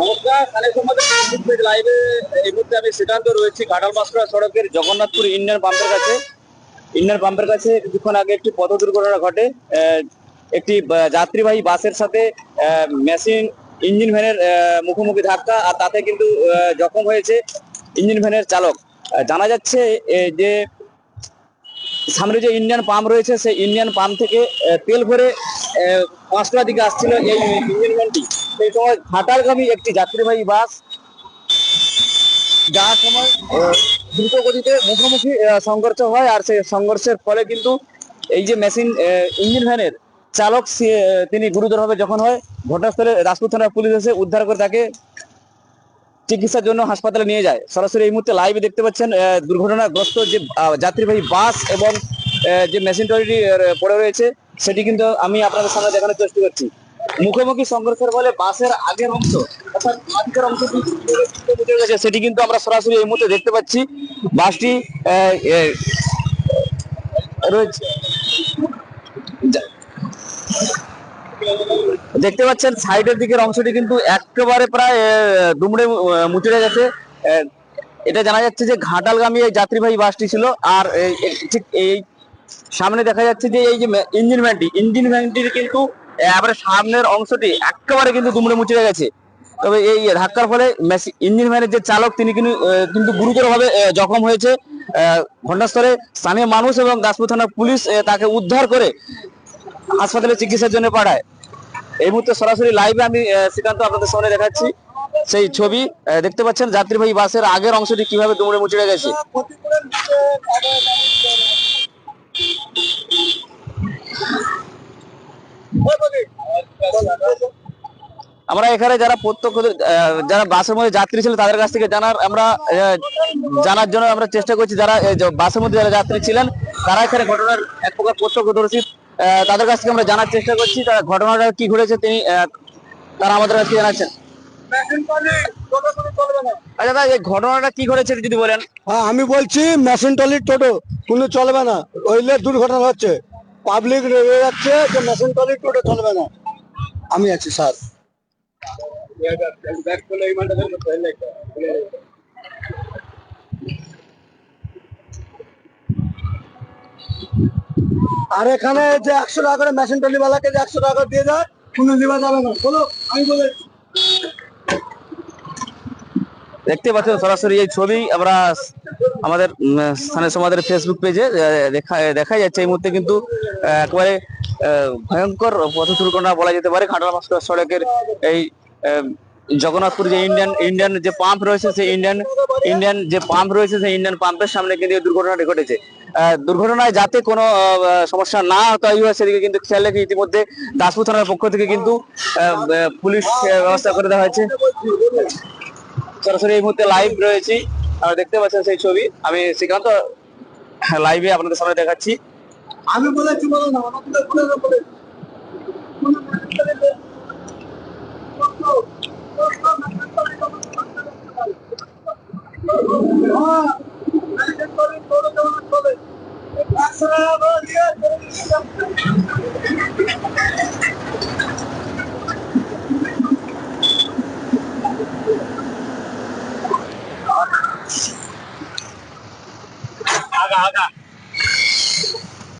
নমস্কার, লাইভে এই মুহূর্তে আমি শ্রীকান্ত রয়েছি ঘাটাল মাস্টার সড়কের জগন্নাথপুর ইন্ডিয়ান পাম্পের কাছে কিছুক্ষণ আগে একটি পথ দুর্ঘটনা ঘটে। একটি যাত্রীবাহী বাসের সাথে মেশিন ইঞ্জিন ভ্যানের মুখোমুখি ধাক্কা, আর তাতে কিন্তু জখম হয়েছে ইঞ্জিন ভ্যানের চালক। জানা যাচ্ছে যে সামনে যে ইন্ডিয়ান পাম্প রয়েছে সেই ইন্ডিয়ান পাম্প থেকে তেল ভরে পাঁচটার দিকে আসছিল এই ইঞ্জিন ভ্যানটি। সেই সময় ঘাটালগামী একটি যাত্রীবাহী বাস যাওয়ার সময় দ্রুত গতিতে মুখোমুখি সংঘর্ষ হয়, আর সেই সংঘর্ষের ফলে কিন্তু এই যে মেশিন ইঞ্জিন ভ্যানের চালক তিনি গুরুতরভাবে যখন হয়, ঘটনাস্থলে রাজপুর থানার পুলিশ এসে উদ্ধার করে তাকে চিকিৎসার জন্য হাসপাতালে নিয়ে যায়। সরাসরি এই মুহূর্তে লাইভে দেখতে পাচ্ছেন দুর্ঘটনাগ্রস্ত যে যাত্রীবাহী বাস এবং যে মেশিন ট্রলিটি পড়ে রয়েছে সেটি কিন্তু আমি আপনাদের সামনে দেখানোর চেষ্টা করছি। মুখোমুখি সংঘর্ষের ফলে বাসের আগের অংশ অর্থাৎ আগের অংশটি বুঝে গেছে, সেটি কিন্তু আমরা সরাসরি এই মুহূর্তে দেখতে পাচ্ছি। বাসটি রয়েছে, দেখতে পাচ্ছেন সাইডের দিকের অংশটি কিন্তু একেবারে প্রায় দুমড়ে মুচড়ে গেছে। এটা জানা যাচ্ছে যে ঘাটালগামী এই যাত্রীবাহী বাসটি ছিল, আর ঠিক এই সামনে দেখা যাচ্ছে যে এই যে ইঞ্জিন ভ্যানটির কিন্তু এবারে সামনের অংশটি একেবারে কিন্তু দুমড়ে মুচড়ে গেছে। তবে এই ধাক্কার ফলে ইঞ্জিন ভ্যানের যে চালক তিনি কিন্তু গুরুতরভাবে জখম হয়েছে। ঘটনাস্থলে স্থানীয় মানুষ এবং দাসপুর থানার পুলিশ তাকে উদ্ধার করে হাসপাতালে চিকিৎসার জন্য পাঠায়। এই মুহূর্তে সরাসরি লাইভে আমি শ্রীকান্ত আপনাদের সামনে দেখাচ্ছি সেই ছবি। দেখতে পাচ্ছেন যাত্রীবাহী বাসের আগের অংশটি কিভাবে দুমড়ে মুচড়ে গেছে। আমরা এখানে যারা প্রত্যক্ষ যারা বাসের মধ্যে যাত্রী ছিল তাদের কাছ থেকে জানার জন্য আমরা চেষ্টা করছি। যারা বাসের মধ্যে যারা যাত্রী ছিলেন তারা এখানে ঘটনার এক প্রকার প্রত্যক্ষদর্শী, তাদের কাছ থেকে আমরা জানার চেষ্টা করছি তারা ঘটনাটা কি ঘটেছে তারা আমাদের কাছে জানাচ্ছেন। আচ্ছা দাদা, এই ঘটনাটা কি ঘটেছে যদি বলেন। হ্যাঁ, আমি বলছি মেশিন ট্রলির টোটো কোনো চলবে না, ওইলে দুর্ঘটনা হচ্ছে। পাবলিক রেগে যাচ্ছে যে মেশিন ট্রলির টোটো চলবে না। আমি আছি স্যার। আর এখানে যে 100 টাকা করে মেশিন ট্রলি বালাকে যে 100 টাকা দিয়ে যায়, কোনো নেওয়া যাবে না। বলো, আমি বলে দেখতে পাচ্ছেন সরাসরি এই ছবি আমরা আমাদের স্থানীয় সমাজের ফেসবুক পেজে দেখা যাচ্ছে। এই মুহূর্তে কিন্তু একেবারে ভয়ঙ্কর পথ দুর্ঘটনা বলা যেতে পারে। ঘাটাল মাস্টার সড়কের এই জগন্নাথপুর যে ইন্ডিয়ান যে পাম্প রয়েছে সেই ইন্ডিয়ান যে পাম্প রয়েছে সেই ইন্ডিয়ান পাম্পের সামনে কিন্তু এই দুর্ঘটনাটি ঘটেছে। দুর্ঘটনায় যাতে কোনো সমস্যা না তৈরি হয় সেদিকে কিন্তু খেয়াল রেখে ইতিমধ্যে দাসপুর থানার পক্ষ থেকে কিন্তু পুলিশ ব্যবস্থা করে দেওয়া হয়েছে। সরাসরি এই মুহূর্তে লাইভ রয়েছি, আপনারা দেখতে পাচ্ছেন সেই ছবি। আমি শ্রীকান্ত লাইভে আপনাদের সামনে দেখাচ্ছি। আমি বলেছি, বলো না, আমাকে